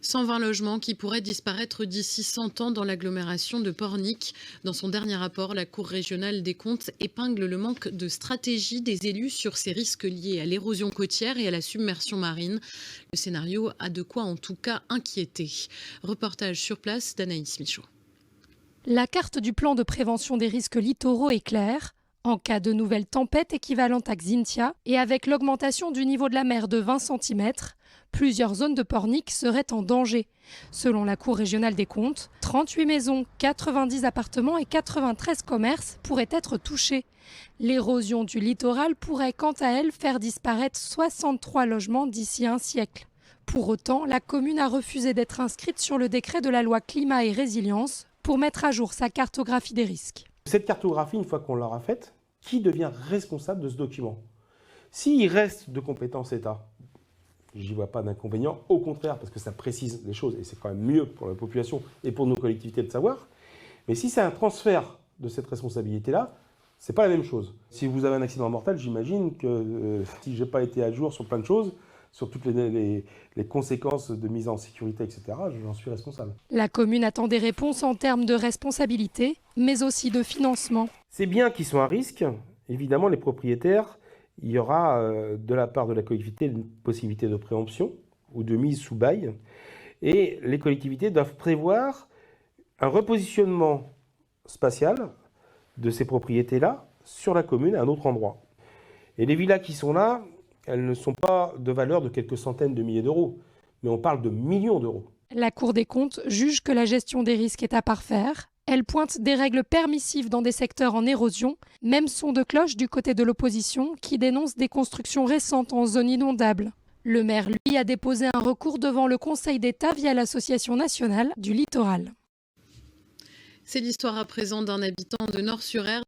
120 logements qui pourraient disparaître d'ici 100 ans dans l'agglomération de Pornic. Dans son dernier rapport, la Cour régionale des comptes épingle le manque de stratégie des élus sur ces risques liés à l'érosion côtière et à la submersion marine. Le scénario a de quoi en tout cas inquiéter. Reportage sur place d'Anaïs Michaud. La carte du plan de prévention des risques littoraux est claire. En cas de nouvelles tempêtes équivalentes à Xynthia et avec l'augmentation du niveau de la mer de 20 cm, plusieurs zones de Pornic seraient en danger. Selon la Cour régionale des comptes, 38 maisons, 90 appartements et 93 commerces pourraient être touchés. L'érosion du littoral pourrait quant à elle faire disparaître 63 logements d'ici un siècle. Pour autant, la commune a refusé d'être inscrite sur le décret de la loi climat et résilience pour mettre à jour sa cartographie des risques. Cette cartographie, une fois qu'on l'aura faite, qui devient responsable de ce document? S'il reste de compétence État, j'y vois pas d'inconvénient, au contraire, parce que ça précise les choses, et c'est quand même mieux pour la population et pour nos collectivités de savoir. Mais si c'est un transfert de cette responsabilité-là, c'est pas la même chose. Si vous avez un accident mortel, j'imagine que si j'ai pas été à jour sur plein de choses, sur toutes les conséquences de mise en sécurité, etc., j'en suis responsable. La commune attend des réponses en termes de responsabilité, mais aussi de financement. Ces biens qui sont à risque, évidemment, les propriétaires, il y aura de la part de la collectivité une possibilité de préemption ou de mise sous bail. Et les collectivités doivent prévoir un repositionnement spatial de ces propriétés-là sur la commune à un autre endroit. Et les villas qui sont là, elles ne sont pas de valeur de quelques centaines de milliers d'euros, mais on parle de millions d'euros. La Cour des comptes juge que la gestion des risques est à parfaire. Elle pointe des règles permissives dans des secteurs en érosion, même son de cloche du côté de l'opposition qui dénonce des constructions récentes en zone inondable. Le maire, lui, a déposé un recours devant le Conseil d'État via l'Association nationale du littoral. C'est l'histoire à présent d'un habitant de Nord-sur-Erdre.